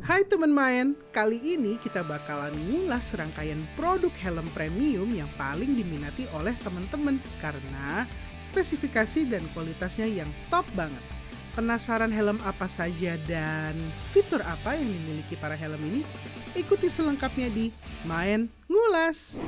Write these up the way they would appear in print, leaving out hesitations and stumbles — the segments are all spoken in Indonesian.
Hai teman main, kali ini kita bakalan ngulas serangkaian produk helm premium yang paling diminati oleh teman-teman karena spesifikasi dan kualitasnya yang top banget. Penasaran helm apa saja dan fitur apa yang dimiliki para helm ini? Ikuti selengkapnya di Main Ngulas.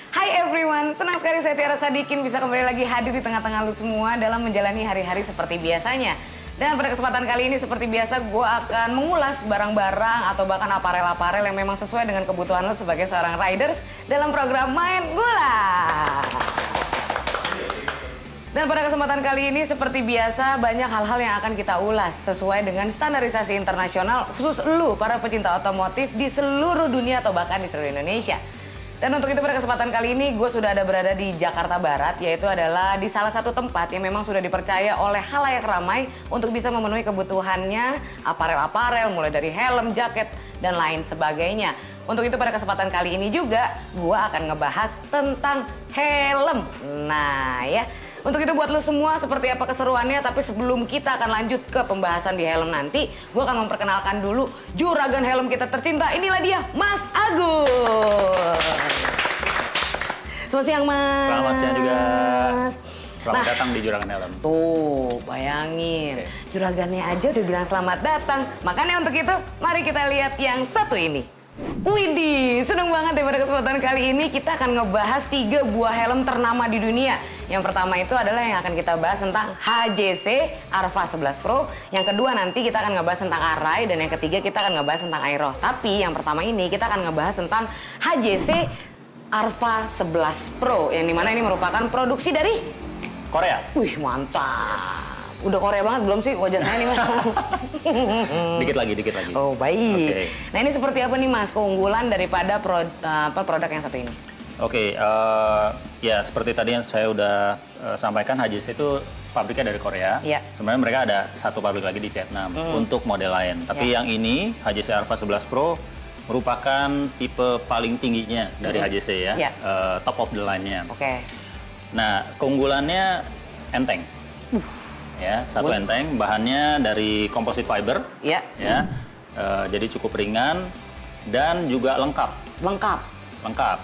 Hai everyone, senang sekali saya Tiara Sadikin bisa kembali lagi hadir di tengah-tengah lu semua dalam menjalani hari-hari seperti biasanya. Dan pada kesempatan kali ini seperti biasa gue akan mengulas barang-barang atau bahkan aparel-aparel yang memang sesuai dengan kebutuhan lu sebagai seorang riders dalam program Main Ngulas. Dan pada kesempatan kali ini seperti biasa banyak hal-hal yang akan kita ulas sesuai dengan standarisasi internasional khusus lu para pecinta otomotif di seluruh dunia atau bahkan di seluruh Indonesia. Dan untuk itu pada kesempatan kali ini gue sudah ada berada di Jakarta Barat, yaitu adalah di salah satu tempat yang memang sudah dipercaya oleh khalayak ramai untuk bisa memenuhi kebutuhannya aparel-aparel mulai dari helm, jaket, dan lain sebagainya. Untuk itu pada kesempatan kali ini juga gue akan ngebahas tentang helm. Nah ya, untuk itu buat lo semua seperti apa keseruannya, tapi sebelum kita akan lanjut ke pembahasan di helm nanti, gue akan memperkenalkan dulu juragan helm kita tercinta. Inilah dia, Mas Agus. Selamat siang, Mas. Selamat siang juga. Selamat datang di Juragan Helm. Tuh, bayangin. Juragannya aja udah bilang selamat datang. Makanya untuk itu, mari kita lihat yang satu ini. Widih, seneng banget ya pada kesempatan kali ini kita akan ngebahas 3 buah helm ternama di dunia. Yang pertama itu adalah yang akan kita bahas tentang HJC Arva 11 Pro. Yang kedua nanti kita akan ngebahas tentang Arai. Dan yang ketiga kita akan ngebahas tentang Aero. Tapi yang pertama ini kita akan ngebahas tentang HJC Arva 11 Pro. Yang dimana ini merupakan produksi dari Korea. Wih, mantap. Udah Korea banget belum sih wajah saya nih, Mas? Dikit lagi. Oh, baik. Okay. Nah, ini seperti apa nih, Mas, keunggulan daripada produk yang satu ini? Oke, ya seperti tadi yang saya udah sampaikan, HJC itu pabriknya dari Korea. Ya. Sebenarnya mereka ada satu pabrik lagi di Vietnam untuk model lain. Tapi yang ini, HJC Arva 11 Pro, merupakan tipe paling tingginya dari HJC ya. Top of the line-nya. Oke. Nah, keunggulannya enteng. Ya, satu enteng, bahannya dari composite fiber. Iya. Ya, jadi cukup ringan dan juga lengkap. Lengkap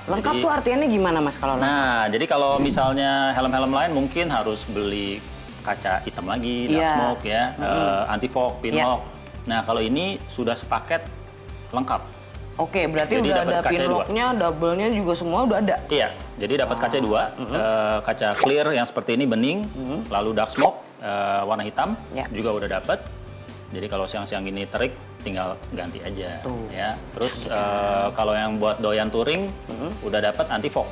Jadi, tuh artinya gimana, Mas, kalau lengkap? Nah, jadi kalau misalnya helm-helm lain mungkin harus beli kaca hitam lagi, dark smoke ya, anti fog, pinlock. Nah, kalau ini sudah sepaket lengkap. Oke, berarti jadi udah ada pinlocknya, double-nya juga semua udah ada? Iya, jadi dapat kaca 2, kaca clear yang seperti ini bening, lalu dark smoke warna hitam juga udah dapat. Jadi kalau siang-siang ini terik tinggal ganti aja. Ya. Terus kalau yang buat doyan touring udah dapat anti fog.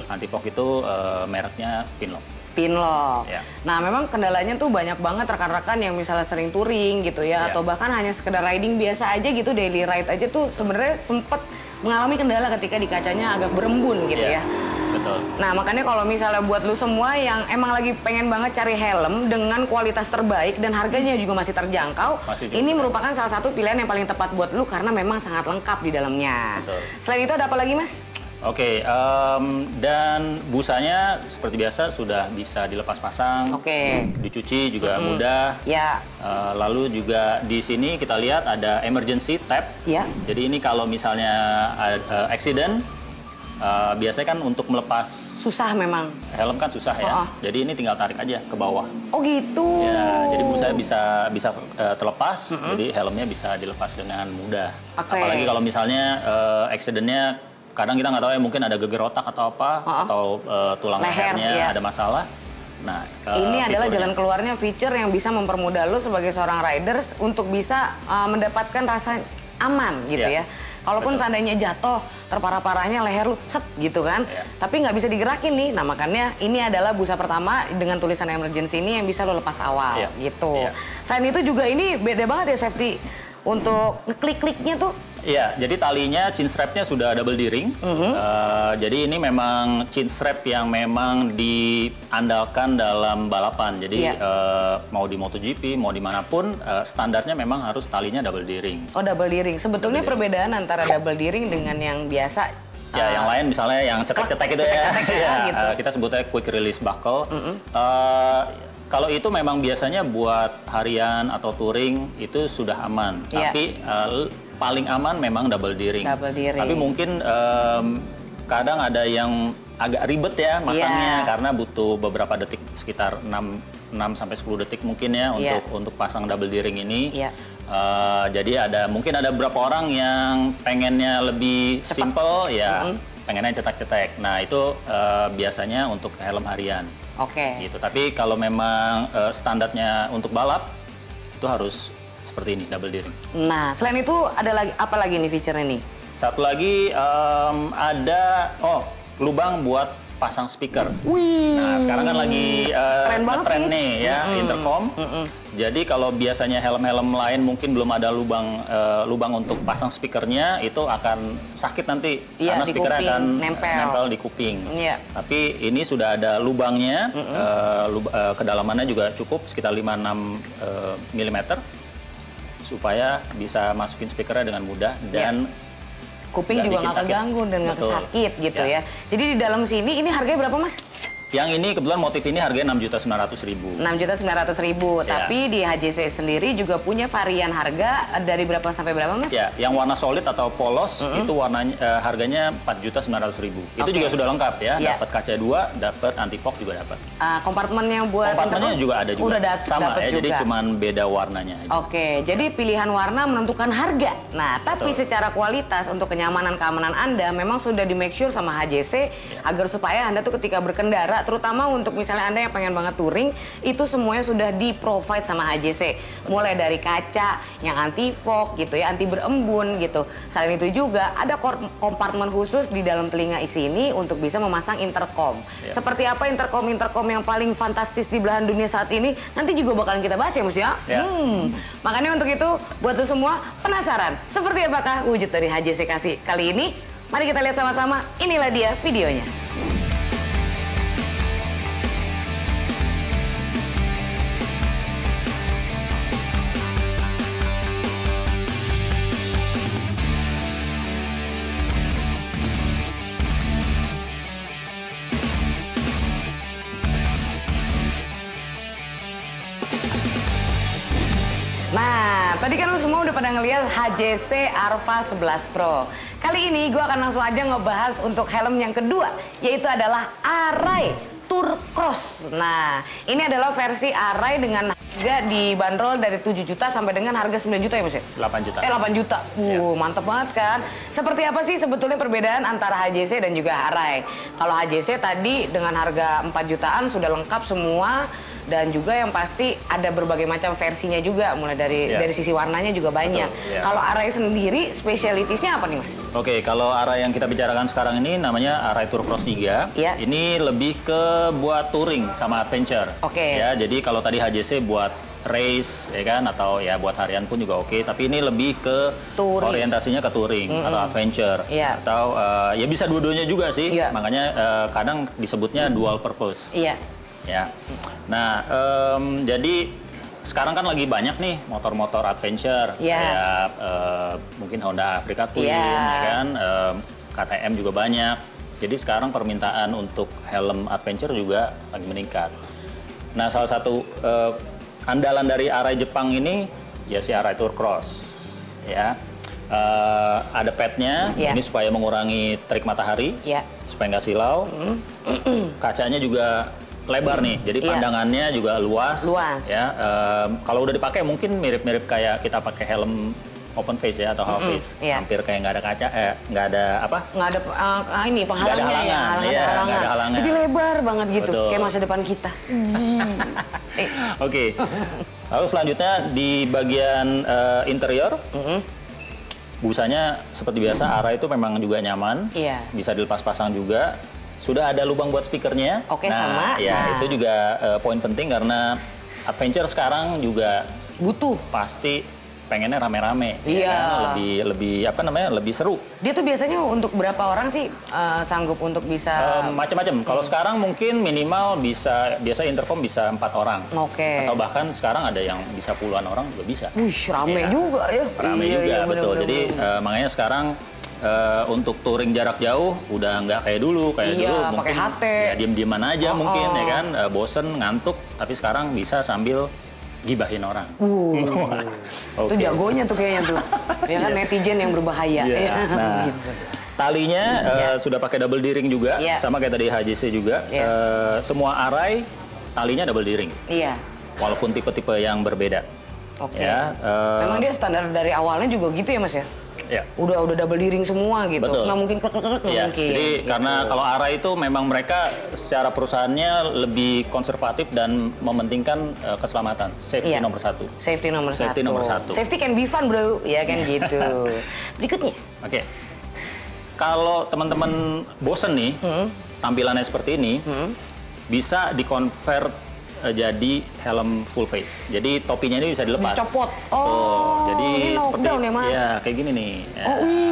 Anti fog itu mereknya Pinlock. Ya. Nah, memang kendalanya tuh banyak banget rekan-rekan yang misalnya sering touring gitu ya, atau bahkan hanya sekedar riding biasa aja gitu, daily ride aja tuh sebenarnya sempet mengalami kendala ketika di kacanya agak berembun gitu ya. Betul. Nah, makanya kalau misalnya buat lu semua yang emang lagi pengen banget cari helm dengan kualitas terbaik dan harganya juga masih terjangkau, ini merupakan salah satu pilihan yang paling tepat buat lu karena memang sangat lengkap di dalamnya. Betul. Selain itu ada apa lagi, Mas? Oke, dan busanya seperti biasa sudah bisa dilepas pasang, dicuci juga mudah. Ya. Lalu juga di sini kita lihat ada emergency tab. Ya. Jadi ini kalau misalnya accident, biasanya kan untuk melepas susah memang. Helm kan susah ya. Jadi ini tinggal tarik aja ke bawah. Oh gitu. Ya, jadi busanya bisa terlepas. Jadi helmnya bisa dilepas dengan mudah. Apalagi kalau misalnya accidentnya kadang kita nggak tahu ya, mungkin ada geger otak atau apa, atau tulang lehernya ada masalah. Nah, ini adalah jalan keluarnya, feature yang bisa mempermudah lo sebagai seorang riders untuk bisa mendapatkan rasa aman gitu ya. Kalaupun seandainya jatuh, terparah-parahnya leher lu set gitu kan, tapi nggak bisa digerakin nih. Nah, makanya ini adalah busa pertama dengan tulisan emergency ini yang bisa lo lepas awal gitu. Selain itu juga ini beda banget ya safety untuk ngeklik-kliknya tuh. Iya, jadi talinya chin strapnya sudah double D-ring. Jadi ini memang chin strap yang memang diandalkan dalam balapan. Jadi mau di MotoGP, mau dimanapun, standarnya memang harus talinya double D-ring. Oh, double D-ring. Sebetulnya perbedaan antara double D-ring dengan yang biasa? Ya, yang lain misalnya yang cetek-cetek itu ya. Gitu. Kita sebutnya quick release buckle. Kalau itu memang biasanya buat harian atau touring itu sudah aman. Tapi paling aman memang double D-ring. Tapi mungkin kadang ada yang agak ribet ya masangnya karena butuh beberapa detik, sekitar 6-10 detik mungkin ya untuk pasang double D-ring ini. Jadi mungkin ada beberapa orang yang pengennya lebih simple pengennya cetak-cetek. Nah itu biasanya untuk helm harian. Gitu. Tapi kalau memang standarnya untuk balap itu harus seperti ini double D-ring. Nah selain itu ada lagi apa lagi nih fiturnya nih? Satu lagi ada lubang buat pasang speaker. Nah sekarang kan lagi tren nih ya intercom. Jadi kalau biasanya helm-helm lain mungkin belum ada lubang untuk pasang speakernya, itu akan sakit nanti karena speakernya akan nempel di kuping. Tapi ini sudah ada lubangnya, kedalamannya juga cukup sekitar 5-6 mm supaya bisa masukin speakernya dengan mudah dan kuping juga nggak keganggu dan nggak sakit gitu ya. Jadi di dalam sini ini harganya berapa Mas? Yang ini kebetulan motif ini harganya 6.900.000. 6.900.000. Tapi di HJC sendiri juga punya varian harga dari berapa sampai berapa Mas? Ya, yang warna solid atau polos itu warnanya harganya 4.900.000. Itu juga sudah lengkap ya. Dapat kaca 2, dapat anti fog juga dapat. Kompartemennya buat kompartemennya juga ada juga. Udah sama ya, juga. jadi cuman beda warnanya aja. Jadi pilihan warna menentukan harga. Nah, tapi secara kualitas untuk keamanan Anda memang sudah di make sure sama HJC agar supaya Anda tuh ketika berkendara, terutama untuk misalnya Anda yang pengen banget touring, itu semuanya sudah di-provide sama HJC. Mulai dari kaca yang anti fog gitu ya, anti berembun gitu. Selain itu juga ada kompartemen khusus di dalam telinga sini untuk bisa memasang intercom. Seperti apa intercom yang paling fantastis di belahan dunia saat ini, nanti juga bakalan kita bahas ya Mas ya. Makanya untuk itu, buat lo semua penasaran seperti apakah wujud dari HJC kali ini? Mari kita lihat sama-sama, inilah dia videonya. Nah, tadi kan lu semua udah pada ngeliat HJC Arva 11 Pro. Kali ini gue akan langsung aja ngebahas untuk helm yang kedua, yaitu adalah Arai Tour Cross. Nah, ini adalah versi Arai dengan harga dibanderol dari 7 juta sampai dengan harga 9 juta ya Mas? 8 juta. 8 juta. Mantep banget kan? Seperti apa sih sebetulnya perbedaan antara HJC dan juga Arai? Kalau HJC tadi dengan harga 4 jutaan sudah lengkap semua. Dan juga yang pasti ada berbagai macam versinya juga, mulai dari sisi warnanya juga banyak. Kalau Arai sendiri, spesialitasnya apa nih Mas? Oke, kalau Arai yang kita bicarakan sekarang ini namanya Arai Tour Cross 3. Ini lebih ke buat touring sama adventure. Ya, jadi kalau tadi HJC buat race ya kan, atau ya buat harian pun juga oke. Tapi ini lebih ke orientasinya ke touring atau adventure. Atau ya bisa dua-duanya juga sih. Makanya kadang disebutnya dual purpose. Ya, nah jadi sekarang kan lagi banyak nih motor-motor adventure, kayak mungkin Honda Africa Twin, ya kan, KTM juga banyak. Jadi sekarang permintaan untuk helm adventure juga lagi meningkat. Nah, salah satu andalan dari Arai Jepang ini ya si Arai Tour Cross, ya. Ada padnya, ini supaya mengurangi terik matahari, supaya nggak silau. Kacanya juga lebar nih, jadi pandangannya juga luas. Ya, kalau udah dipakai mungkin mirip-mirip kayak kita pakai helm open face ya atau half face, hampir kayak nggak ada kaca, nggak ada apa? Nggak ada ini penghalangnya ya, nggak ada halangan. Jadi lebar banget gitu, kayak masa depan kita. Oke, lalu selanjutnya di bagian interior. Busanya seperti biasa, Arai itu memang juga nyaman, bisa dilepas pasang juga. Sudah ada lubang buat speakernya. Itu juga poin penting karena adventure sekarang juga butuh. Pasti pengennya rame-rame, ya, lebih apa namanya, lebih seru. Dia tuh biasanya untuk berapa orang sih sanggup untuk bisa? Macam-macam. Kalau sekarang mungkin minimal biasa intercom bisa 4 orang. Atau bahkan sekarang ada yang bisa puluhan orang juga bisa. Rame juga ya. Rame juga, betul. Jadi makanya sekarang untuk touring jarak jauh udah nggak kayak dulu. Kayak dulu pakai mungkin HT. ya diem-dieman aja mungkin ya kan, bosen, ngantuk. Tapi sekarang bisa sambil gibahin orang. Itu jagonya tuh kayaknya tuh. Ya kan netizen yang berbahaya. Nah, gitu. Talinya sudah pakai double D-ring juga, sama kayak tadi HJC juga. Semua array talinya double D-ring. Iya. Walaupun tipe-tipe yang berbeda. Oke. Memang dia standar dari awalnya juga gitu ya Mas ya? Ya. Udah double D-ring semua gitu. Betul. Nggak mungkin nggak mungkin. Jadi gitu. Karena kalau array itu memang mereka secara perusahaannya lebih konservatif dan mementingkan keselamatan. Safety nomor satu. Safety nomor satu. Safety Safety can be fun bro, ya kan gitu. Berikutnya. Oke. Kalau teman-teman bosen nih, tampilannya seperti ini, bisa di-convert jadi helm full face. Jadi topinya ini bisa dilepas. Dicopot. Jadi ini seperti ya, Mas. Ya, kayak gini nih.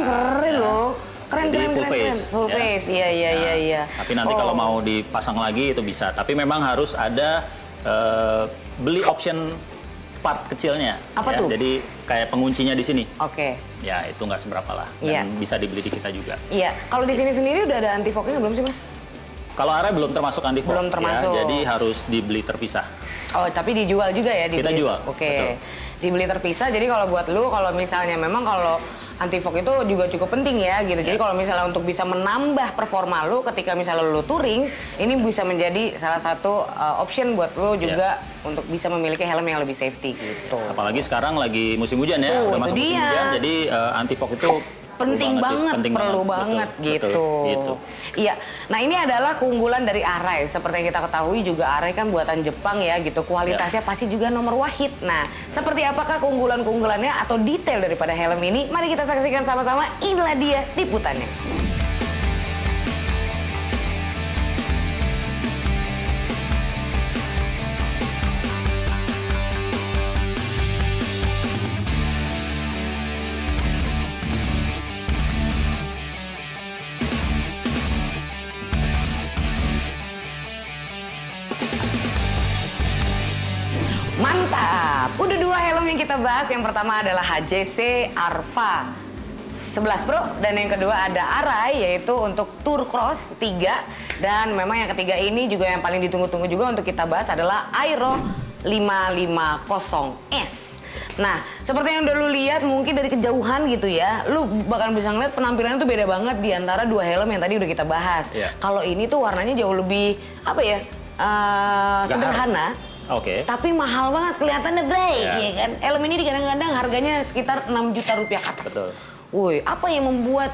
Keren loh. Keren. Full face. Iya. Tapi nanti kalau mau dipasang lagi itu bisa. Tapi memang harus ada beli option part kecilnya. Apa tuh? Jadi kayak penguncinya di sini. Oke. Ya, itu nggak seberapa lah. Dan bisa dibeli di kita juga. Iya. Kalau di sini sendiri udah ada anti fognya belum sih, Mas? Kalau array belum termasuk anti fog. Belum termasuk. Ya, jadi harus dibeli terpisah. Oh, tapi dijual juga ya? Kita jual. Oke. Dibeli terpisah. Jadi kalau buat lu, kalau misalnya memang kalau anti fog itu juga cukup penting ya gitu. Jadi kalau misalnya untuk bisa menambah performa lu ketika misalnya lu touring, ini bisa menjadi salah satu option buat lu juga untuk bisa memiliki helm yang lebih safety gitu. Apalagi sekarang lagi musim hujan ya, udah masuk musim hujan, jadi anti fog itu penting banget, perlu banget gitu. Iya. Nah, ini adalah keunggulan dari Arai. Seperti yang kita ketahui juga Arai kan buatan Jepang ya gitu. Kualitasnya pasti juga nomor wahid. Nah, seperti apakah keunggulan-keunggulannya atau detail daripada helm ini? Mari kita saksikan sama-sama. Inilah dia liputannya. Mantap! Udah dua helm yang kita bahas. Yang pertama adalah HJC Arva 11 Pro. Dan yang kedua ada Arai, yaitu untuk Tour Cross 3. Dan memang yang ketiga ini juga yang paling ditunggu-tunggu juga untuk kita bahas adalah Aero 550S. Nah, seperti yang udah lu lihat mungkin dari kejauhan gitu ya, lu bakal bisa ngeliat penampilannya tuh beda banget di antara dua helm yang tadi udah kita bahas. Kalau ini tuh warnanya jauh lebih, apa ya, sederhana. Tapi mahal banget, kelihatannya baik, ya kan? Helm ini kadang-kadang harganya sekitar 6 juta rupiah ke atas. Betul. Woi, apa yang membuat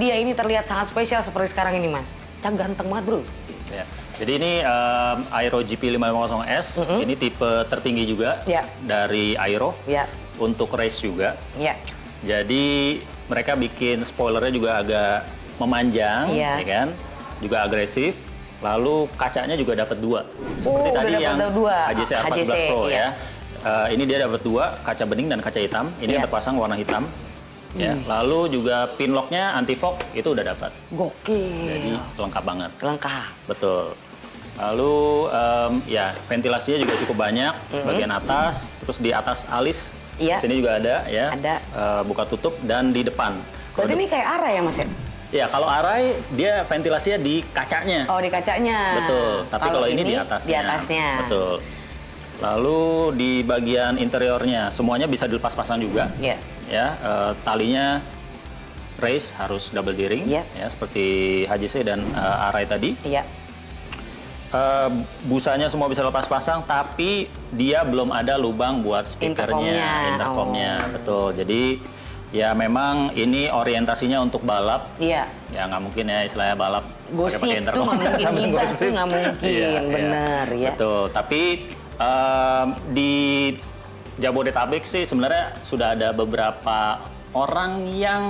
dia ini terlihat sangat spesial seperti sekarang ini, Mas? Cak ganteng banget, bro. Ya. Jadi ini Aero GP 550S, ini tipe tertinggi juga dari Aero, untuk race juga. Jadi mereka bikin spoilernya juga agak memanjang, ya kan? Juga agresif. Lalu kacanya juga dapat dua. Seperti tadi yang HJC Arva 11 Pro ya. Ini dia dapat dua, kaca bening dan kaca hitam. Ini yang terpasang warna hitam. Ya. Lalu juga pin locknya anti fog itu udah dapat. Gokil. Jadi lengkap banget. Lengkap. Betul. Lalu ya ventilasinya juga cukup banyak. Bagian atas, terus di atas alis. Sini juga ada ya. Ada. Buka tutup dan di depan. Berarti ini kayak Arai ya, Mas ya? Ya, kalau Arai dia ventilasinya di kacanya. Oh, di kacanya. Betul. Tapi kalau ini di atasnya. Di atasnya. Betul. Lalu di bagian interiornya semuanya bisa dilepas-pasang juga. Ya, talinya race harus double D-ring ya, seperti HJC dan Arai tadi. Busanya semua bisa lepas-pasang, tapi dia belum ada lubang buat speakernya, intercomnya. Betul. Jadi ya memang ini orientasinya untuk balap. Ya nggak mungkin ya istilahnya balap pakai intercom. Gosip tuh nggak mungkin, ngibas tuh nggak mungkin, bener ya. Betul, tapi di Jabodetabek sih sebenarnya sudah ada beberapa orang yang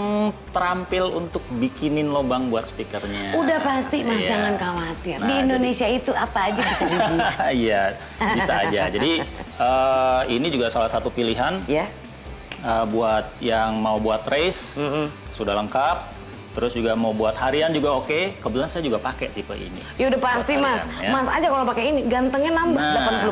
terampil untuk bikinin lubang buat speakernya. Udah pasti Mas, jangan khawatir. Di Indonesia itu apa aja bisa dibuat. Iya, bisa aja. Jadi ini juga salah satu pilihan. Buat yang mau buat race, sudah lengkap. Terus juga mau buat harian juga oke. Kebetulan saya juga pakai tipe ini. Ya udah pasti Mas. Ya. Mas aja kalau pakai ini gantengnya nambah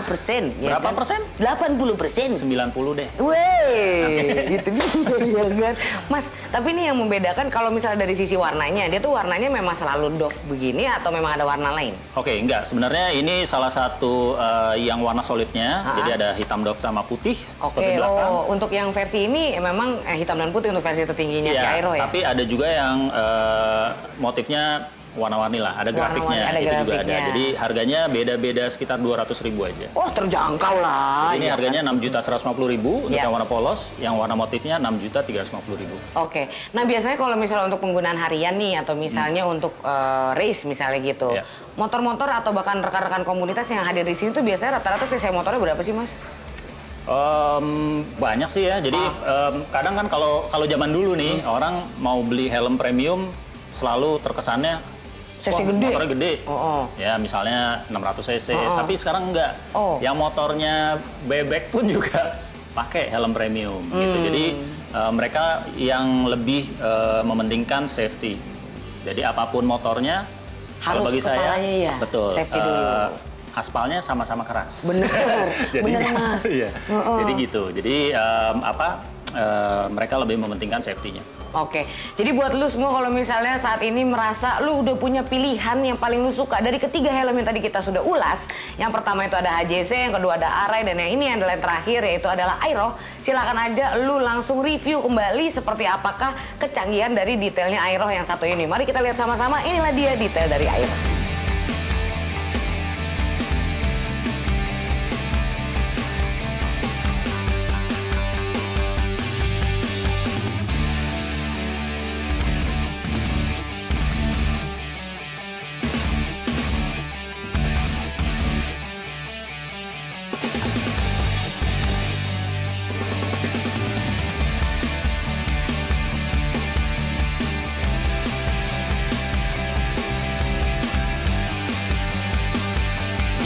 80%. Ya berapa kan? persen? 80%. 90 deh. Weh, gitu ya kan. Mas, tapi ini yang membedakan kalau misalnya dari sisi warnanya, dia tuh warnanya memang selalu doff begini atau memang ada warna lain? Oke, enggak. Sebenarnya ini salah satu yang warna solidnya. Jadi ada hitam doff sama putih. Oke, untuk yang versi ini memang hitam dan putih untuk versi tertingginya si Aero ya? Tapi ada juga yang motifnya warna-warni lah, ada grafiknya, ada itu grafiknya. juga ada. Jadi harganya beda-beda sekitar 200.000 aja. Oh, terjangkau lah. Ini harganya 6.150.000 untuk yang warna polos, yang warna motifnya 6.350.000. Oke. Nah, biasanya kalau misalnya untuk penggunaan harian nih atau misalnya untuk race misalnya gitu. Motor-motor atau bahkan rekan-rekan komunitas yang hadir di sini tuh biasanya rata-rata cc motornya berapa sih, Mas? Banyak sih ya. Jadi kadang kan kalau zaman dulu nih orang mau beli helm premium selalu terkesannya cc gede. Motornya gede. Ya misalnya 600 cc. Tapi sekarang enggak. Yang motornya bebek pun juga pakai helm premium gitu. Jadi mereka yang lebih mementingkan safety. Jadi apapun motornya kalau bagi saya betul. Safety dulu. Aspalnya sama-sama keras. Bener, bener Mas. Iya. Jadi gitu. Jadi mereka lebih mementingkan safety-nya. Oke, jadi buat lu semua kalau misalnya saat ini merasa lu udah punya pilihan yang paling lu suka dari ketiga helm yang tadi kita sudah ulas. Yang pertama itu ada HJC, yang kedua ada Arai, dan yang ini adalah yang terakhir yaitu adalah Aero. Silakan aja lu langsung review kembali seperti apakah kecanggihan dari detailnya Aero yang satu ini. Mari kita lihat sama-sama, inilah dia detail dari Aero.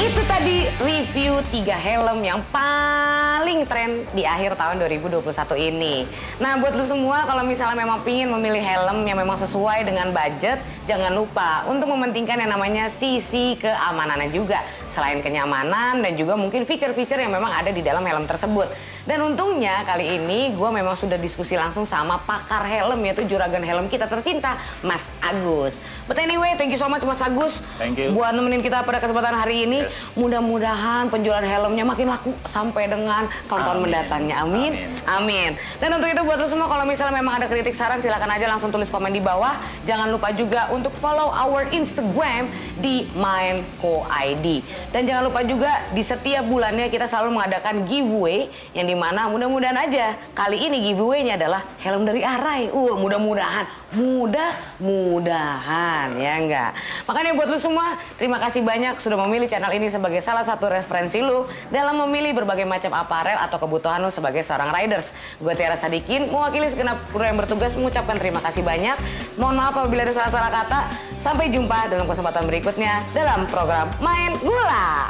Itu tadi review 3 helm yang paling tren di akhir tahun 2021 ini. Nah, buat lu semua kalau misalnya memang pingin memilih helm yang memang sesuai dengan budget, jangan lupa untuk mementingkan yang namanya sisi keamanannya juga. Selain kenyamanan dan juga mungkin fitur-fitur yang memang ada di dalam helm tersebut. Dan untungnya kali ini gue memang sudah diskusi langsung sama pakar helm, yaitu juragan helm kita tercinta, Mas Agus. But anyway, thank you so much Mas Agus. Thank you. Buat nemenin kita pada kesempatan hari ini. Mudah-mudahan penjualan helmnya makin laku sampai dengan tahun-tahun mendatangnya. Amin. Amin. Dan untuk itu buat lo semua kalau misalnya memang ada kritik saran silakan aja langsung tulis komen di bawah. Jangan lupa juga untuk follow our Instagram di MindCo.id. Dan jangan lupa juga di setiap bulannya kita selalu mengadakan giveaway yang dimana mudah-mudahan aja kali ini giveaway-nya adalah helm dari Arai. Mudah-mudahan ya enggak. Makanya buat lu semua terima kasih banyak sudah memilih channel ini sebagai salah satu referensi lu dalam memilih berbagai macam aparel atau kebutuhan lu sebagai seorang riders. Gue Tiara Sadikin mewakili segenap kru yang bertugas mengucapkan terima kasih banyak. Mohon maaf apabila ada salah-salah kata. Sampai jumpa dalam kesempatan berikutnya dalam program Main Gula.